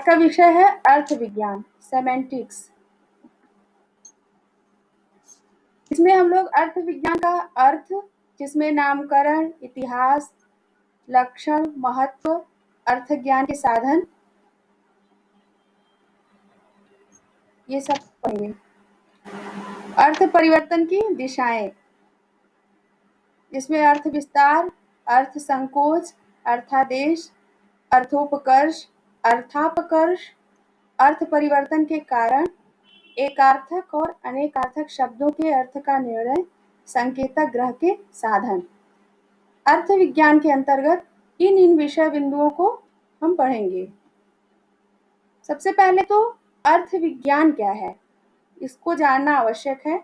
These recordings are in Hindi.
का विषय है अर्थ विज्ञान, सेमेंटिक्स। इसमें हम लोग अर्थ विज्ञान का अर्थ, जिसमें नामकरण, इतिहास, लक्षण, महत्व, अर्थ ज्ञान के साधन, ये सब पढ़ेंगे। अर्थ परिवर्तन की दिशाएं, जिसमें अर्थ विस्तार, अर्थ संकोच, अर्थादेश, अर्थोपकर्ष, अर्थापकर्ष, अर्थ परिवर्तन के कारण, एकार्थक और अनेकार्थक शब्दों के अर्थ का निर्णय, संकेतक ग्रह के साधन। अर्थ विज्ञान के अंतर्गत इन विषय बिंदुओं को हम पढ़ेंगे। सबसे पहले तो अर्थ विज्ञान क्या है, इसको जानना आवश्यक है।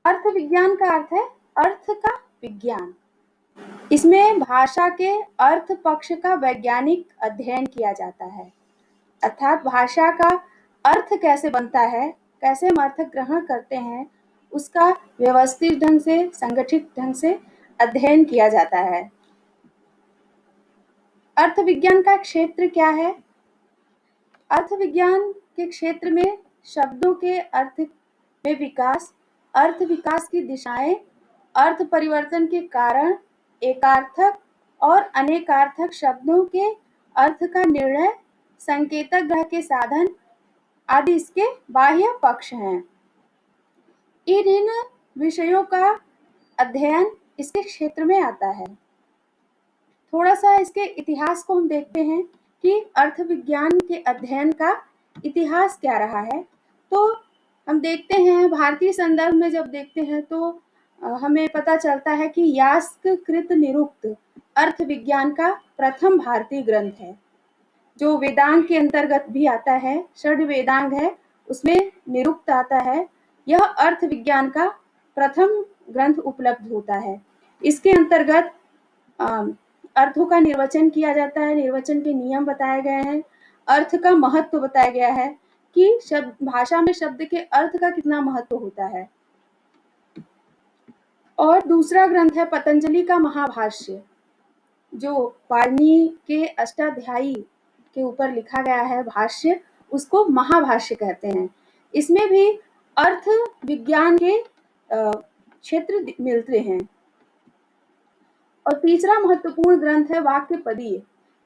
अर्थ विज्ञान का अर्थ है अर्थ का विज्ञान। इसमें भाषा के अर्थ पक्ष का वैज्ञानिक अध्ययन किया जाता है, अर्थात भाषा का अर्थ कैसे बनता है, कैसे हम अर्थ ग्रहण करते हैं, उसका व्यवस्थित ढंग से, संगठित ढंग से अध्ययन किया जाता है। अर्थ विज्ञान का क्षेत्र क्या है? अर्थ विज्ञान के क्षेत्र में शब्दों के अर्थ में विकास, अर्थ विकास की दिशाएं, अर्थ परिवर्तन के कारण, एकार्थक और अनेकार्थक शब्दों के अर्थ का निर्णय, संकेतक ग्रह के साधन आदि इसके बाह्य पक्ष हैं। इन विषयों का अध्ययन इसके क्षेत्र में आता है। थोड़ा सा इसके इतिहास को हम देखते हैं कि अर्थ विज्ञान के अध्ययन का इतिहास क्या रहा है। तो हम देखते हैं, भारतीय संदर्भ में जब देखते हैं तो हमें पता चलता है कि यास्क-कृत निरुक्त अर्थ विज्ञान का प्रथम भारतीय ग्रंथ है, जो वेदांग के अंतर्गत भी आता है। षड वेदांग है, उसमें निरुक्त आता है। यह अर्थ विज्ञान का प्रथम ग्रंथ उपलब्ध होता है। इसके अंतर्गत अर्थों का निर्वचन किया जाता है, निर्वचन के नियम बताए गए हैं, अर्थ का महत्व बताया गया है कि भाषा में शब्द के अर्थ का कितना महत्व होता है। और दूसरा ग्रंथ है पतंजलि का महाभाष्य, जो पाणिनि के अष्टाध्यायी के ऊपर लिखा गया है भाष्य, उसको महाभाष्य कहते हैं। इसमें भी अर्थ विज्ञान के क्षेत्र मिलते हैं। और तीसरा महत्वपूर्ण ग्रंथ है वाक्यपदीय,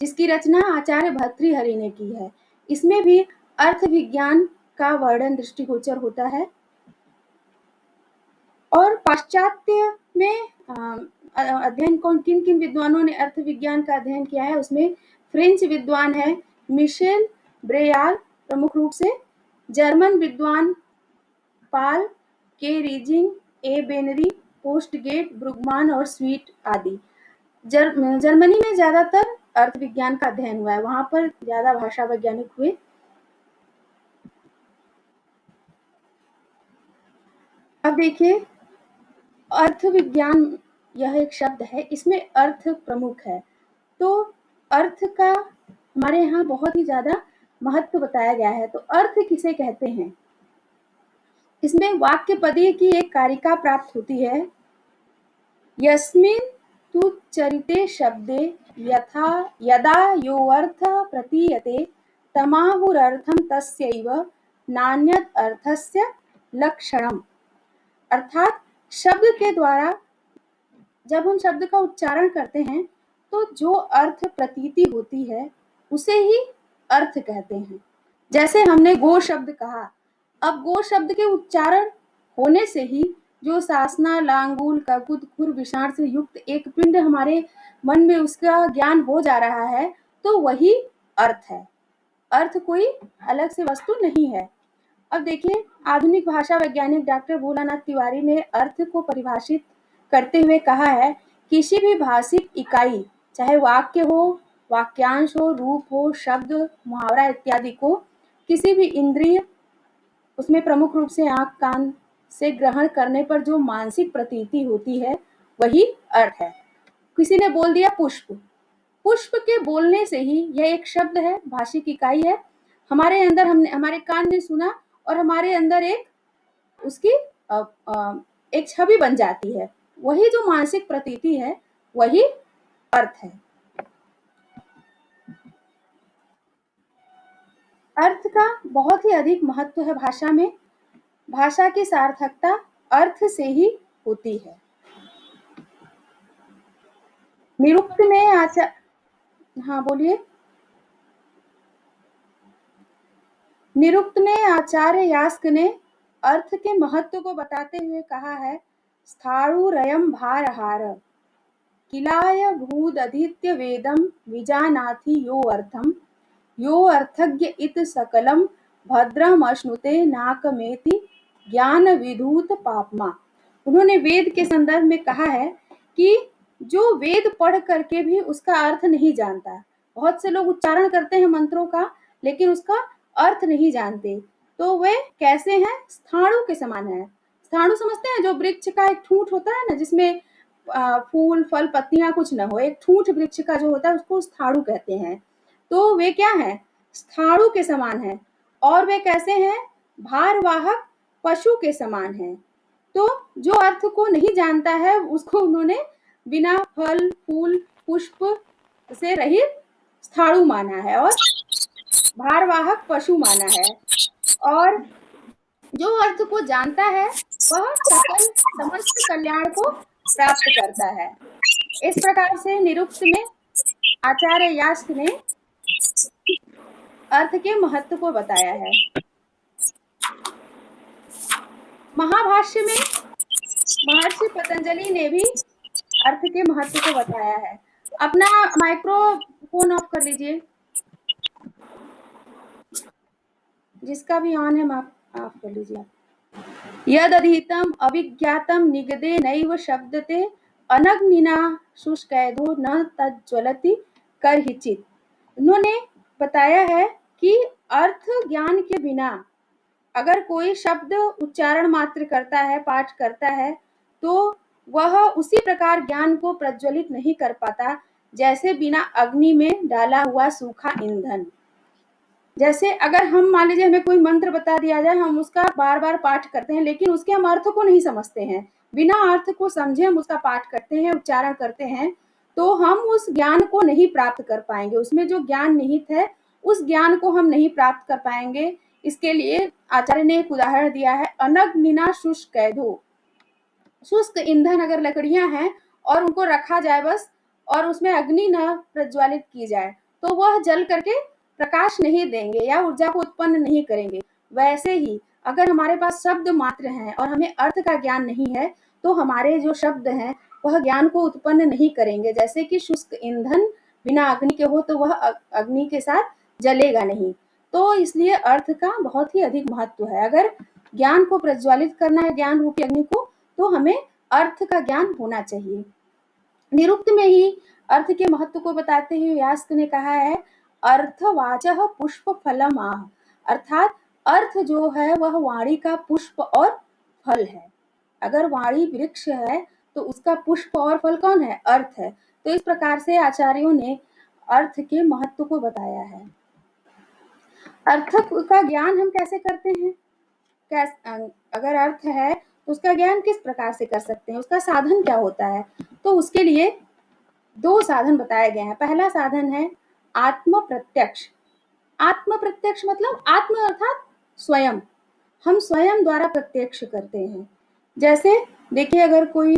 जिसकी रचना आचार्य भर्तृहरि ने की है। इसमें भी अर्थ विज्ञान का वर्णन दृष्टिगोचर होता है। और पाश्चात्य में अध्ययन किन किन विद्वानों ने अर्थ विज्ञान का अध्ययन किया है, उसमें फ्रेंच विद्वान है मिशेल ब्रेयार प्रमुख रूप से, जर्मन विद्वान पाल के रीजिंग, ए बेनरी, पोस्टगेट, ब्रुगमान और स्वीट आदि। जर्मनी में ज्यादातर अर्थ विज्ञान का अध्ययन हुआ है, वहां पर ज्यादा भाषा वैज्ञानिक हुए। अब देखिए, अर्थ विज्ञान यह एक शब्द है, इसमें अर्थ प्रमुख है। तो अर्थ का हमारे यहाँ बहुत ही ज्यादा महत्व बताया गया है। तो अर्थ किसे कहते हैं? इसमें वाक्यपदीय की एक कारिका प्राप्त होती है। यस्मिन् तु चरिते शब्दे यथा यदा योऽर्थ प्रतीयते तमाहुरर्थं तस्यैव नान्यत् अर्थस्य लक्षणम्। अर्थात शब्द के द्वारा जब हम शब्द का उच्चारण करते हैं तो जो अर्थ प्रतीति होती है उसे ही अर्थ कहते हैं। जैसे हमने गो शब्द कहा, अब गो शब्द के उच्चारण होने से ही जो सासना, लांगूल, ककुत, खुर, विषाण से युक्त एक पिंड हमारे मन में उसका ज्ञान हो जा रहा है, तो वही अर्थ है। अर्थ कोई अलग से वस्तु नहीं है। अब देखिए, आधुनिक भाषा वैज्ञानिक डॉक्टर भोलानाथ तिवारी ने अर्थ को परिभाषित करते हुए कहा है, किसी भी भाषिक इकाई, चाहे वाक्य हो, वाक्यांश हो, रूप हो, शब्द, मुहावरा इत्यादि को किसी भी इंद्रिय, उसमें प्रमुख रूप से आंख, कान से ग्रहण करने पर जो मानसिक प्रतीति होती है वही अर्थ है। किसी ने बोल दिया पुष्प, पुष्प के बोलने से ही यह एक शब्द है, भाषिक इकाई है। हमारे अंदर हमारे कान ने सुना और हमारे अंदर एक उसकी एक छवि बन जाती है, वही जो मानसिक प्रतीति है वही अर्थ है। अर्थ का बहुत ही अधिक महत्व है भाषा में। भाषा की सार्थकता अर्थ से ही होती है। निरुक्त ने हाँ बोलिए। निरुक्त ने आचार्य यास्क ने अर्थ के महत्व को बताते हुए कहा है, स्थाणुरयं भारहार किलाय भूदधीत्य वेदं विजानाति यो अर्थम यो अर्थज्ञ इत सकलम भद्रमश्नुते नाकमेति ज्ञान विधूत पापमा। उन्होंने वेद के संदर्भ में कहा है कि जो वेद पढ़ करके भी उसका अर्थ नहीं जानता, बहुत से लोग उच्चारण करते हैं मंत्रों का लेकिन उसका अर्थ नहीं जानते, तो वे कैसे हैं? स्थाणु के समान है। स्थाणु समझते हैं, जो वृक्ष का एक ठूंठ होता है ना, जिसमें फूल फल पत्तियां कुछ न हो, एक ठूंठ वृक्ष का जो होता है उसको स्थाणु कहते हैं। तो वे क्या है? स्थाणु के समान है। और वे कैसे हैं? भारवाहक पशु के समान है। तो जो अर्थ को नहीं जानता है उसको उन्होंने बिना फल फूल पुष्प से रहित स्थाणु माना है और भारवाहक पशु माना है। और जो अर्थ को जानता है वह सकल समस्त कल्याण को प्राप्त करता है। इस प्रकार से निरुक्त में आचार्य यास्क ने अर्थ के महत्व को बताया है। महाभाष्य में महर्षि पतंजलि ने भी अर्थ के महत्व को बताया है। अपना माइक्रोफोन ऑफ कर लीजिए, जिसका भी ऑन है ऑफ कर लीजिए। यद अधीतम अभिज्ञातम निगदे नैव शब्दते अनग्निना शुष्कैधो न तज्ज्वलति करहिचित। उन्होंने बताया है कि अर्थ ज्ञान के बिना अगर कोई शब्द उच्चारण मात्र करता है, पाठ करता है, तो वह उसी प्रकार ज्ञान को प्रज्वलित नहीं कर पाता जैसे बिना अग्नि में डाला हुआ सूखा ईंधन। जैसे अगर हम मान लीजिए हमें कोई मंत्र बता दिया जाए, हम उसका बार बार पाठ करते हैं लेकिन उसके हम अर्थ को नहीं समझते हैं, बिना अर्थ को समझे हम उसका पाठ करते हैं, उच्चारण करते हैं, तो हम उस ज्ञान को नहीं प्राप्त कर पाएंगे। उसमें जो ज्ञान निहित है उस ज्ञान को हम नहीं प्राप्त कर पाएंगे। इसके लिए आचार्य ने एक उदाहरण दिया है, अनग्निना शुष्कैधो। शुष्क ईंधन अगर लकड़ियां हैं और उनको रखा जाए बस, और उसमें अग्नि न प्रज्वलित की जाए, तो वह जल करके प्रकाश नहीं देंगे या ऊर्जा को उत्पन्न नहीं करेंगे। वैसे ही अगर हमारे पास शब्द मात्र हैं और हमें अर्थ का ज्ञान नहीं है, तो हमारे जो शब्द हैं वह ज्ञान को उत्पन्न नहीं करेंगे। जैसे कि शुष्क ईंधन बिना अग्नि के हो तो वह अग्नि के साथ जलेगा नहीं। तो इसलिए अर्थ का बहुत ही अधिक महत्व है। अगर ज्ञान को प्रज्वलित करना है, ज्ञान रूपी अग्नि को, तो हमें अर्थ का ज्ञान होना चाहिए। निरुक्त में ही अर्थ के महत्व को बताते हुए यास्क ने कहा है, अर्थवाचः पुष्प फलमाह, अर्थात अर्थ जो है वह वाणी का पुष्प और फल है। अगर वाणी वृक्ष है तो उसका पुष्प और फल कौन है? अर्थ है। तो इस प्रकार से आचार्यों ने अर्थ के महत्व को बताया है। अर्थ का ज्ञान हम कैसे करते हैं? अगर अर्थ है तो उसका ज्ञान किस प्रकार से कर सकते हैं, उसका साधन क्या होता है? तो उसके लिए दो साधन बताए गए हैं। पहला साधन है आत्म प्रत्यक्ष। आत्म प्रत्यक्ष मतलब आत्म अर्थात स्वयं, हम स्वयं द्वारा प्रत्यक्ष करते हैं। जैसे देखिए, अगर कोई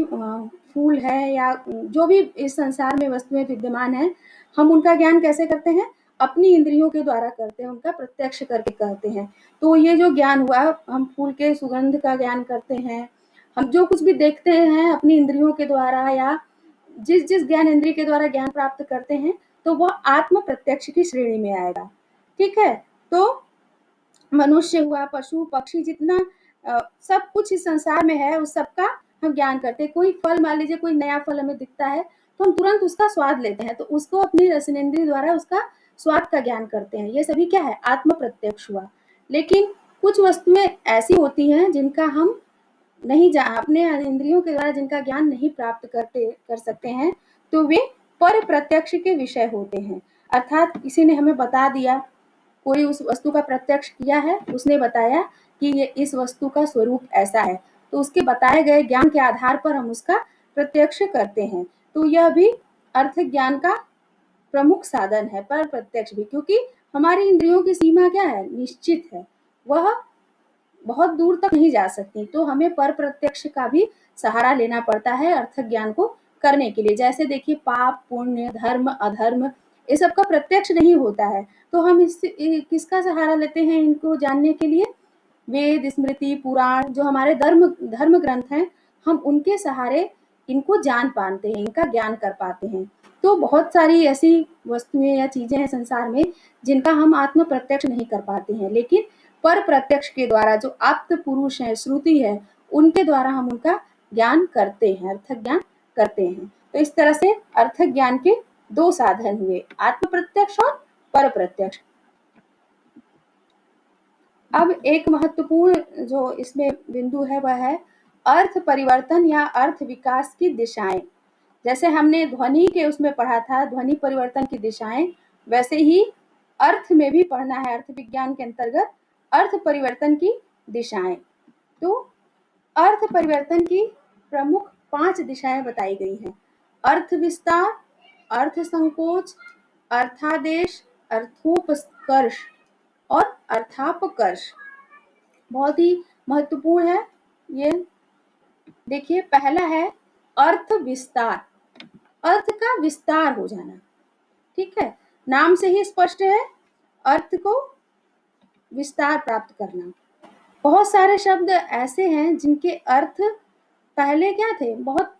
फूल है या जो भी इस संसार में वस्तुएं विद्यमान है, हम उनका ज्ञान कैसे करते हैं? अपनी इंद्रियों के द्वारा करते हैं, उनका प्रत्यक्ष करके करते हैं। तो ये जो ज्ञान हुआ, हम फूल के सुगंध का ज्ञान करते हैं, हम जो कुछ भी देखते हैं अपनी इंद्रियों के द्वारा या जिस जिस ज्ञान इंद्रिय के द्वारा ज्ञान प्राप्त करते हैं, तो वह आत्म प्रत्यक्ष की श्रेणी में आएगा। ठीक है? तो मनुष्य हुआ, पशु पक्षी, जितना सब कुछ इस संसार में है उस सबका हम ज्ञान करते हैं। कोई फल, मान लीजिए कोई नया फल हमें दिखता है तो हम तुरंत उसका स्वाद लेते हैं, तो उसको अपनी रसनेंद्रिय द्वारा उसका स्वाद का ज्ञान करते हैं। ये सभी क्या है? आत्म प्रत्यक्ष हुआ। लेकिन कुछ वस्तुएं ऐसी होती हैं जिनका हम नहीं अपने इंद्रियों के द्वारा जिनका ज्ञान नहीं प्राप्त कर सकते हैं, तो वे पर प्रत्यक्ष के विषय होते हैं। अर्थात किसी ने हमें बता दिया, कोई उस वस्तु का प्रत्यक्ष किया है, उसने बताया कि ये इस वस्तु का स्वरूप ऐसा है, तो उसके बताए गए ज्ञान के आधार पर हम उसका प्रत्यक्ष करते हैं। तो यह भी अर्थ ज्ञान का प्रमुख साधन है, पर प्रत्यक्ष भी, क्योंकि हमारी इंद्रियों की सीमा क्या है? निश्चित है, वह बहुत दूर तक नहीं जा सकती। तो हमें पर प्रत्यक्ष का भी सहारा लेना पड़ता है अर्थ ज्ञान को करने के लिए। जैसे देखिए पाप, पुण्य, धर्म, अधर्म ये सब का प्रत्यक्ष नहीं होता है, तो हम किसका सहारा लेते हैं इनको जानने के लिए? वेद, स्मृति, पुराण जो हमारे धर्म ग्रंथ हैं, हम उनके सहारे इनको जान पाते हैं, इनका ज्ञान कर पाते हैं। तो बहुत सारी ऐसी वस्तुएं या चीजें हैं संसार में जिनका हम आत्म प्रत्यक्ष नहीं कर पाते हैं, लेकिन पर प्रत्यक्ष के द्वारा जो आप्त पुरुष है, श्रुति है, उनके द्वारा हम उनका ज्ञान करते हैं, अर्थ ज्ञान करते हैं। तो इस तरह से अर्थ ज्ञान के दो साधन हुए, आत्म प्रत्यक्ष और पर प्रत्यक्ष। अब एक महत्वपूर्ण जो इसमें बिंदु है वह है अर्थ परिवर्तन या अर्थ विकास की दिशाएं। जैसे हमने ध्वनि के उसमें पढ़ा था ध्वनि परिवर्तन की दिशाएं, वैसे ही अर्थ में भी पढ़ना है, अर्थ विज्ञान के अंतर्गत अर्थ परिवर्तन की दिशाएं। तो अर्थ परिवर्तन की प्रमुख 5 दिशाएं बताई गई हैं। अर्थ विस्तार, अर्थ संकोच, अर्थादेश, अर्थोपकर्ष और अर्थापकर्ष। बहुत ही महत्वपूर्ण है ये। देखिए पहला है अर्थ विस्तार, अर्थ का विस्तार हो जाना। ठीक है, नाम से ही स्पष्ट है, अर्थ को विस्तार प्राप्त करना। बहुत सारे शब्द ऐसे हैं जिनके अर्थ पहले क्या थे, बहुत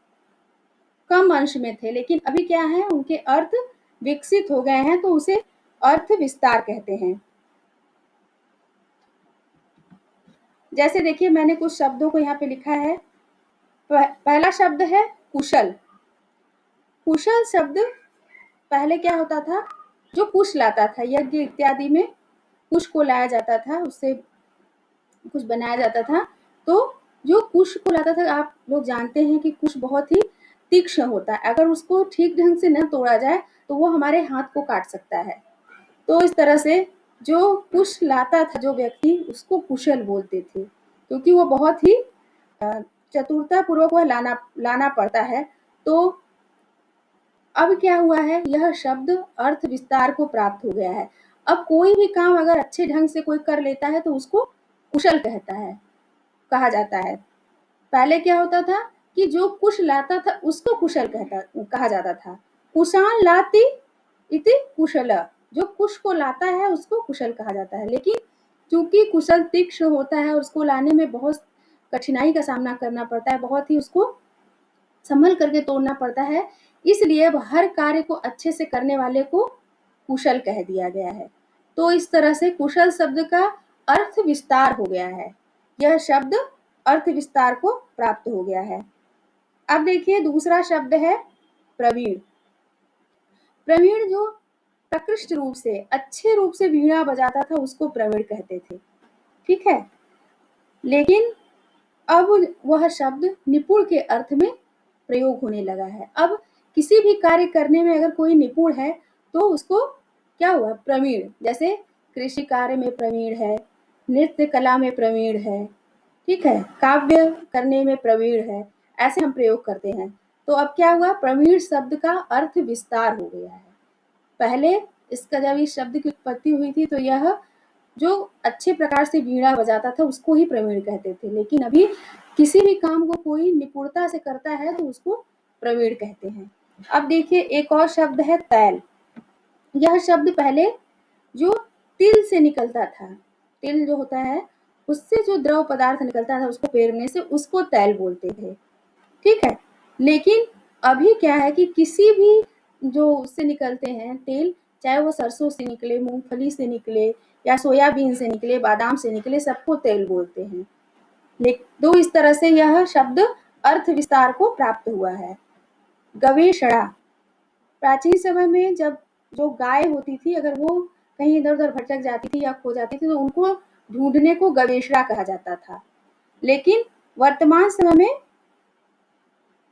कम अंश में थे, लेकिन अभी क्या है, उनके अर्थ विकसित हो गए हैं, तो उसे अर्थ विस्तार कहते हैं। जैसे देखिए मैंने कुछ शब्दों को यहाँ पे लिखा है। पहला शब्द है कुशल। कुशल शब्द पहले क्या होता था, जो कुश लाता था, यज्ञ इत्यादि में कुश को लाया जाता था, उससे कुछ बनाया जाता था। तो जो कुश को लाता था, आप लोग जानते हैं कि कुश बहुत ही तीक्ष्ण होता है, अगर उसको ठीक ढंग से न तोड़ा जाए तो वो हमारे हाथ को काट सकता है। तो इस तरह से जो कुश लाता था जो व्यक्ति, उसको कुशल बोलते थे, क्योंकि वो बहुत ही चतुरता पूर्वक वह लाना पड़ता है। तो अब क्या हुआ है, यह शब्द अर्थ विस्तार को प्राप्त हो गया है। अब कोई भी काम अगर अच्छे ढंग से कोई कर लेता है तो उसको कुशल कहा जाता है। पहले क्या होता था कि जो कुश लाता था उसको कुशल कहा जाता था। कुशान लाती इति कुशल, जो कुश को लाता है उसको कुशल कहा जाता है। लेकिन चूंकि कुशल तीक्ष्ण होता है और उसको लाने में बहुत कठिनाई का सामना करना पड़ता है, बहुत ही उसको संभल करके तोड़ना पड़ता है, इसलिए अब हर कार्य को अच्छे से करने वाले को कुशल कह दिया गया है। तो इस तरह से कुशल शब्द का अर्थ विस्तार हो गया है, यह शब्द अर्थ विस्तार को प्राप्त हो गया है। अब देखिए दूसरा शब्द है प्रवीण। प्रवीण जो प्रकृष्ट रूप से, अच्छे रूप से वीणा बजाता था उसको प्रवीण कहते थे। ठीक है, लेकिन अब वह शब्द निपुण के अर्थ में प्रयोग होने लगा है। अब किसी भी कार्य करने में अगर कोई निपुण है तो उसको क्या हुआ, प्रवीण। जैसे कृषि कार्य में प्रवीण है, नृत्य कला में प्रवीण है, ठीक है, काव्य करने में प्रवीण है, ऐसे हम प्रयोग करते हैं। तो अब क्या हुआ, प्रवीण शब्द का अर्थ विस्तार हो गया है। पहले इसका जब इस शब्द की उत्पत्ति हुई थी तो यह जो अच्छे प्रकार से वीणा बजाता था उसको ही प्रवीण कहते थे, लेकिन अभी किसी भी काम को कोई निपुणता से करता है तो उसको प्रवीण कहते हैं। अब देखिए एक और शब्द है तैल। यह शब्द पहले जो तिल से निकलता था, तिल जो होता है उससे जो द्रव पदार्थ निकलता था उसको पेरने से, उसको तैल बोलते थे। ठीक है, लेकिन अभी क्या है कि किसी भी जो उससे निकलते हैं तेल, चाहे वो सरसों से निकले, मूंगफली से निकले या सोयाबीन से निकले, बादाम से निकले, सबको तेल बोलते हैं। तो इस तरह से यह शब्द अर्थ विस्तार को प्राप्त हुआ है। गवेषणा, प्राचीन समय में जब जो गाय होती थी अगर वो कहीं इधर उधर भटक जाती थी या खो जाती थी तो उनको ढूंढने को गवेषणा कहा जाता था। लेकिन वर्तमान समय में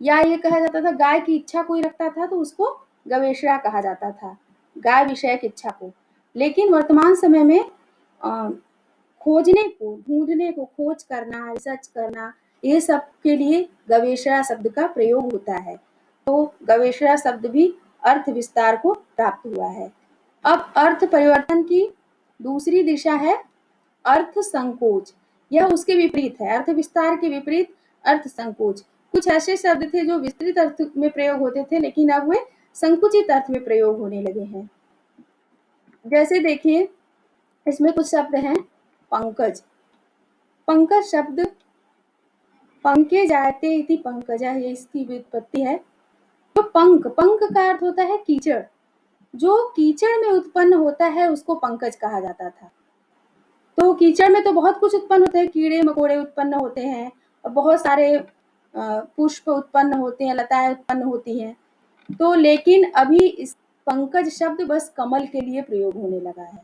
या ये कहा जाता था, गाय की इच्छा कोई रखता था तो उसको गवेषणा कहा जाता था, गाय विषयक इच्छा को। लेकिन वर्तमान समय में खोजने को, ढूंढने को, खोज करना, रिसर्च करना, ये सब के लिए गवेषणा शब्द का प्रयोग होता है। तो गवेषणा शब्द भी अर्थ विस्तार को प्राप्त हुआ है। अब अर्थ परिवर्तन की दूसरी दिशा है अर्थ संकोच। यह उसके विपरीत है, अर्थ विस्तार के विपरीत अर्थ संकोच। कुछ ऐसे शब्द थे जो विस्तृत अर्थ में प्रयोग होते थे, लेकिन अब वे संकुचित अर्थ में प्रयोग होने लगे हैं। जैसे देखिए, इसमें कुछ शब्द हैं पंकज। पंकज शब्द पंके जायते इति पंकजा, ये इसकी व्युत्पत्ति है। तो पंक, पंक का अर्थ होता है कीचड़। जो कीचड़ में उत्पन्न होता है उसको पंकज कहा जाता था। तो कीचड़ में तो बहुत कुछ उत्पन्न होते हैं, कीड़े मकोड़े उत्पन्न होते हैं और बहुत सारे पुष्प उत्पन्न होते हैं, लताएं उत्पन्न होती हैं। तो लेकिन अभी इस पंकज शब्द बस कमल के लिए प्रयोग होने लगा है।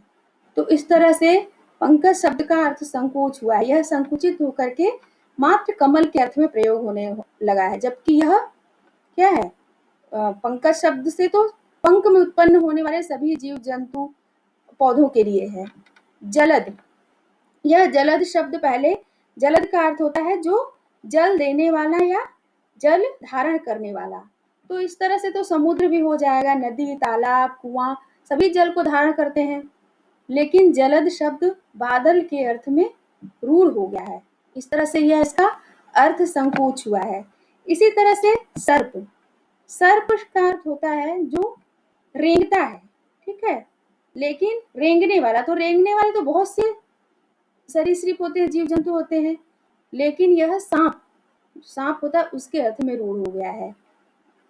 तो इस तरह से पंकज शब्द का अर्थ संकोच हुआ है, यह संकुचित होकर के मात्र कमल के अर्थ में प्रयोग होने लगा है। जबकि यह क्या है, पंकज शब्द से तो पंख में उत्पन्न होने वाले सभी जीव जंतु पौधों के लिए है। जलद, यह जलद शब्द पहले, जलद का अर्थ होता है जो जल देने वाला या जल धारण करने वाला। तो इस तरह से तो समुद्र भी हो जाएगा, नदी, तालाब, कुआं सभी जल को धारण करते हैं। लेकिन जलद शब्द बादल के अर्थ में रूढ़ हो गया है। इस तरह से यह इसका अर्थ संकोच हुआ है। इसी तरह से सर्प, सर्प का अर्थ होता है जो रेंगता है, ठीक है। लेकिन रेंगने वाला, तो रेंगने वाले तो बहुत से सरीसृप होते हैं, जीव जंतु होते हैं, लेकिन यह सांप, सांप होता है उसके अर्थ में रूढ़ हो गया है।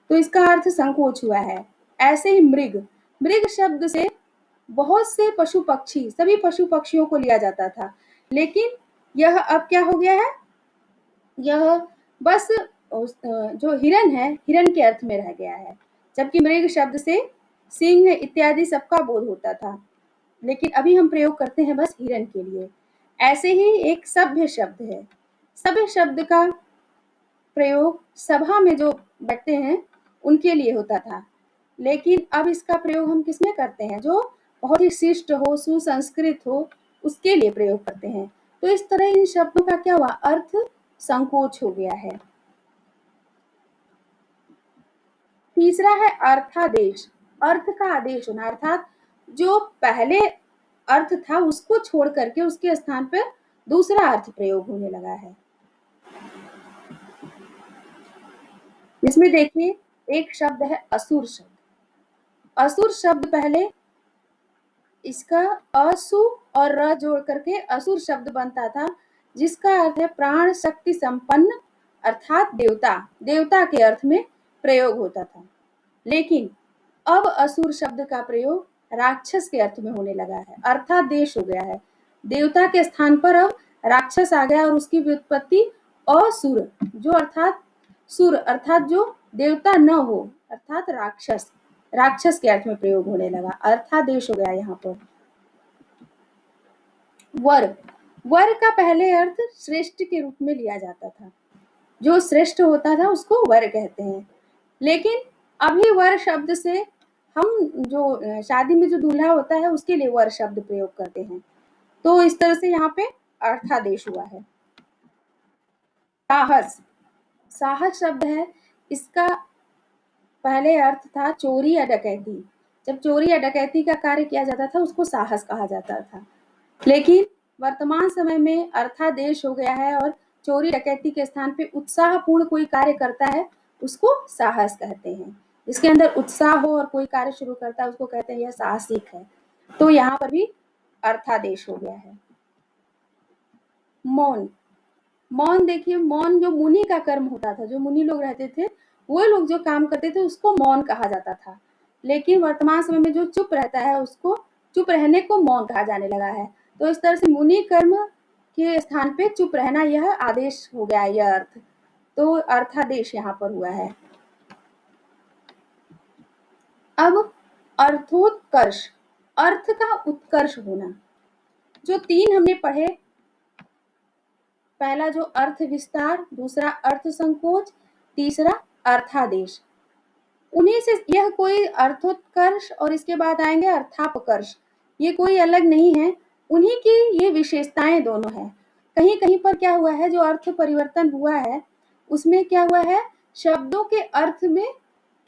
तो इसका अर्थ संकोच हुआ है। ऐसे ही मृग, मृग शब्द से बहुत से पशु पक्षी, सभी पशु पक्षियों को लिया जाता था, लेकिन यह अब क्या हो गया है, यह बस जो हिरन है, हिरन के अर्थ में रह गया है। जबकि मृग शब्द से सिंह इत्यादि सबका बोध होता था, लेकिन अभी हम प्रयोग करते हैं बस हिरन के लिए। ऐसे ही एक सभ्य शब्द है, सभ्य शब्द का प्रयोग सभा में जो बैठते हैं उनके लिए होता था, लेकिन अब इसका प्रयोग हम किसमें करते हैं, जो बहुत ही शिष्ट हो, सुसंस्कृत हो, उसके लिए प्रयोग करते हैं। तो इस तरह इन शब्दों का क्या हुआ, अर्थ संकोच हो गया है। तीसरा है अर्थादेश, अर्थ का आदेश होना, अर्थात जो पहले अर्थ था उसको छोड़ करके उसके स्थान पर दूसरा अर्थ प्रयोग होने लगा है। इसमें देखिए एक शब्द है असुर शब्द। असुर शब्द पहले इसका असु और र जोड़ करके असुर शब्द बनता था, जिसका अर्थ है प्राण शक्ति संपन्न अर्थात देवता, देवता के अर्थ में प्रयोग होता था। लेकिन अब असुर शब्द का प्रयोग राक्षस के अर्थ में होने लगा है, अर्थात देश हो गया है। देवता के स्थान पर अब राक्षस आ गया और उसकी व्युत्पत्ति असुर, जो अर्थात सुर अर्थात जो देवता न हो, अर्थात राक्षस, राक्षस के अर्थ में प्रयोग होने लगा, अर्थादेश हो गया यहाँ पर। वर, वर का पहले अर्थ श्रेष्ठ के रूप में लिया जाता था, जो श्रेष्ठ होता था उसको वर कहते हैं। लेकिन अभी वर शब्द से हम जो शादी में जो दूल्हा होता है उसके लिए वर शब्द प्रयोग करते हैं। तो इस तरह से यहाँ पे अर्थादेश हुआ है। साहस, साहस शब्द है, इसका पहले अर्थ था चोरी या डकैती। जब चोरी या डकैती का कार्य किया जाता था उसको साहस कहा जाता था, लेकिन वर्तमान समय में अर्थादेश हो गया है और चोरी डकैती के स्थान पे उत्साहपूर्ण कोई कार्य करता है उसको साहस कहते हैं। जिसके अंदर उत्साह हो और कोई कार्य शुरू करता है उसको कहते हैं यह साहसिक है। तो यहाँ पर भी अर्थादेश हो गया है। मौन, मौन देखिए, मौन जो मुनि का कर्म होता था, जो मुनि लोग रहते थे वो लोग जो काम करते थे उसको मौन कहा जाता था। लेकिन वर्तमान समय में जो चुप रहता है उसको, चुप रहने को मौन कहा जाने लगा है। तो इस तरह से मुनि कर्म के स्थान पे चुप रहना यह आदेश हो गया, यह अर्थ, तो अर्थादेश यहाँ पर हुआ है। अब अर्थोत्कर्ष, अर्थ का उत्कर्ष होना। जो तीन हमने पढ़े, पहला जो अर्थ विस्तार, दूसरा अर्थ संकोच, तीसरा अर्थादेश, उन्हीं से यह कोई अर्थोत्कर्ष और इसके बाद आएंगे अर्थापकर्ष, ये कोई अलग नहीं है, उन्हीं की ये विशेषताएं दोनों हैं। कहीं कहीं पर क्या हुआ है, जो अर्थ परिवर्तन हुआ है उसमें क्या हुआ है, शब्दों के अर्थ में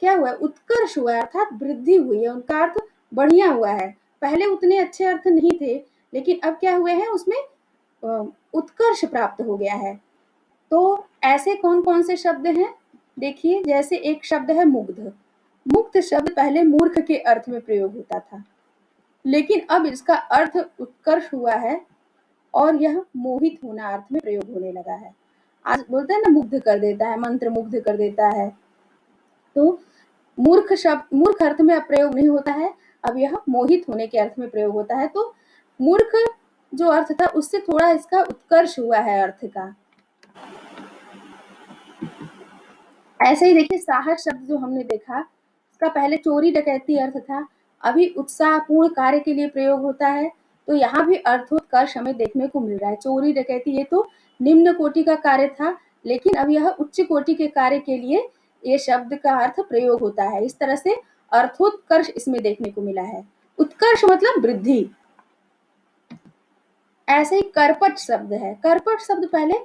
क्या हुआ है, उत्कर्ष हुआ है, अर्थात वृद्धि हुई है, उनका अर्थ बढ़िया हुआ है। पहले उतने अच्छे अर्थ नहीं थे, लेकिन अब क्या हुए हैं, उसमें उत्कर्ष प्राप्त हो गया है। तो ऐसे कौन-कौन से शब्द हैं? देखिए, जैसे एक शब्द है मुग्ध। मुग्ध शब्द पहले मूर्ख के अर्थ में प्रयोग होता था, लेकिन अब इसका अर्थ उत्कर्ष हुआ है और यह मोहित होना अर्थ में प्रयोग होने लगा है। आज बोलते हैं ना, मुग्ध कर देता है, मंत्र मुग्ध कर देता है। तो मूर्ख शब्द मूर्ख अर्थ में अब प्रयोग नहीं होता है, अब यह मोहित होने के अर्थ में प्रयोग होता है। तो मूर्ख जो अर्थ था, उससे थोड़ा इसका उत्कर्ष हुआ है अर्थ का। ऐसे ही देखिए, साहस शब्द जो हमने देखा, इसका पहले चोरी डकैती अर्थ था, अभी उत्साहपूर्ण कार्य के लिए प्रयोग होता है। तो यहाँ भी अर्थोत्कर्ष हमें देखने को मिल रहा है। चोरी डकैती ये तो निम्न कोटि का कार्य था, लेकिन अब यह उच्च कोटि के कार्य के लिए ये शब्द का अर्थ प्रयोग होता है। इस तरह से अर्थोत्कर्ष इसमें देखने को मिला है। उत्कर्ष मतलब वृद्धि। ऐसे ही करपट शब्द है। करपट शब्द पहले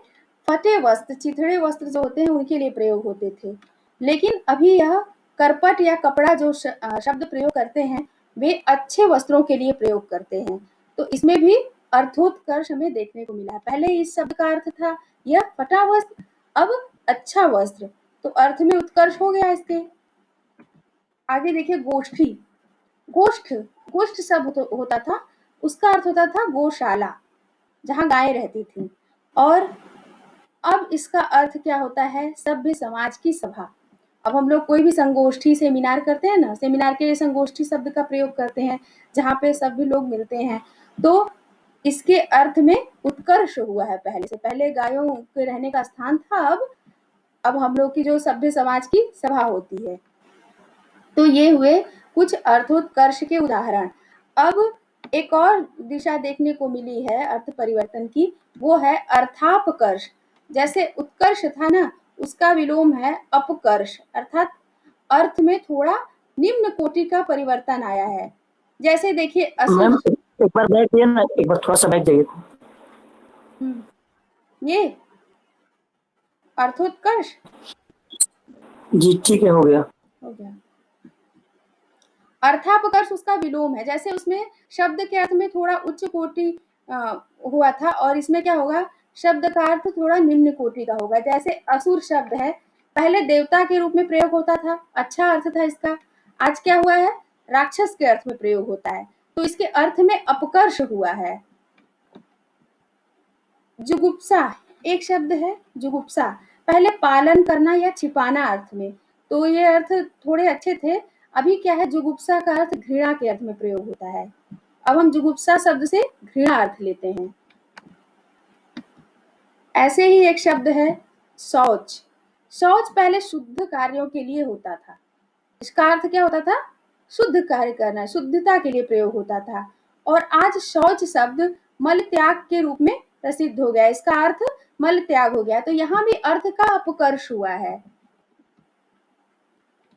फटे वस्त्र, चिथड़े वस्त्र जो होते हैं उनके लिए प्रयोग होते थे, लेकिन अभी यह करपट या कपड़ा जो शब्द प्रयोग करते हैं, वे अच्छे वस्त्रों के लिए प्रयोग करते हैं। तो इसमें भी अर्थोत्कर्ष हमें देखने को मिला है। पहले इस शब्द का अर्थ था यह फटा वस्त्र, अब अच्छा वस्त्र, तो अर्थ में उत्कर्ष हो गया इसके। आगे देखिए, गोष्ठी। गोष्ठ गोष्ठ शब्द होता था, उसका अर्थ होता था गौशाला, जहाँ गायें रहती थी। और अब इसका अर्थ क्या होता है, सभ्य समाज की सभा। अब हम लोग कोई भी संगोष्ठी सेमिनार करते हैं ना, सेमिनार के लिए संगोष्ठी शब्द का प्रयोग करते हैं, जहाँ पे सभी लोग मिलते हैं। तो इसके अर्थ में उत्कर्ष हुआ है। पहले से, पहले गायों के रहने का स्थान था, अब हम लोग की जो सभ्य समाज की सभा होती है। तो ये हुए कुछ अर्थोत्कर्ष के उदाहरण। अब एक और दिशा देखने को मिली है अर्थ परिवर्तन की, वो है अर्थापकर्ष। जैसे उत्कर्ष था ना, उसका विलोम है अपकर्ष, अर्थात अर्थ में थोड़ा निम्न कोटि का परिवर्तन आया है। जैसे देखिए, असुर। मैम एक बार बैठ जाइए ना, एक बार थोड़ा सा बैठ जाइए। ये अर्थोत्कर्ष जी ठीक है, हो गया। अर्थापकर्ष उसका विलोम है। जैसे उसमें शब्द के अर्थ में थोड़ा उच्च कोटि हुआ था, और इसमें क्या होगा, शब्द का अर्थ थोड़ा निम्न कोटि का होगा। जैसे असुर शब्द है, पहले देवता के रूप में प्रयोग होता था, अच्छा अर्थ था इसका। आज क्या हुआ है, राक्षस के अर्थ में प्रयोग होता है, तो इसके अर्थ में अपकर्ष हुआ है। जुगुप्सा एक शब्द है, जुगुप्सा, पहले पालन करना या छिपाना अर्थ में, तो ये अर्थ थोड़े अच्छे थे। अभी क्या है, जुगुप्सा का अर्थ घृणा के अर्थ में प्रयोग होता है। अब हम जुगुप्सा शब्द से घृणा अर्थ लेते हैं। ऐसे ही एक शब्द है शौच। शौच पहले शुद्ध कार्यों के लिए होता था। इसका अर्थ क्या होता था, शुद्ध कार्य करना, शुद्धता के लिए प्रयोग होता था। और आज शौच शब्द मल त्याग के रूप में प्रसिद्ध हो गया, इसका अर्थ मल त्याग हो गया। तो यहाँ भी अर्थ का अपकर्ष हुआ है।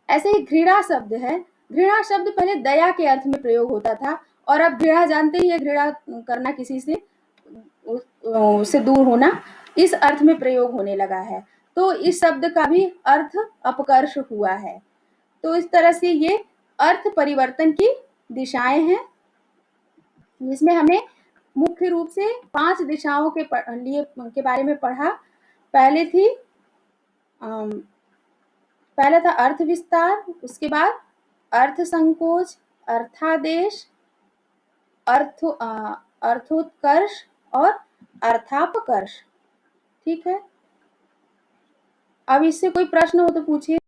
ऐसे ही घृणा शब्द है। घृणा शब्द पहले दया के अर्थ में प्रयोग होता था, और अब घृणा जानते ही है, घृणा करना, किसी से उससे दूर होना, इस अर्थ में प्रयोग होने लगा है। तो इस शब्द का भी अर्थ अपकर्ष हुआ है। तो इस तरह से ये अर्थ परिवर्तन की दिशाएं हैं, जिसमें हमने मुख्य रूप से 5 दिशाओं के लिए के बारे में पढ़ा। पहला था अर्थ विस्तार, उसके बाद अर्थ संकोच, अर्थादेश, अर्थोत्कर्ष और अर्थापकर्ष। ठीक है, अब इससे कोई प्रश्न हो तो पूछिए।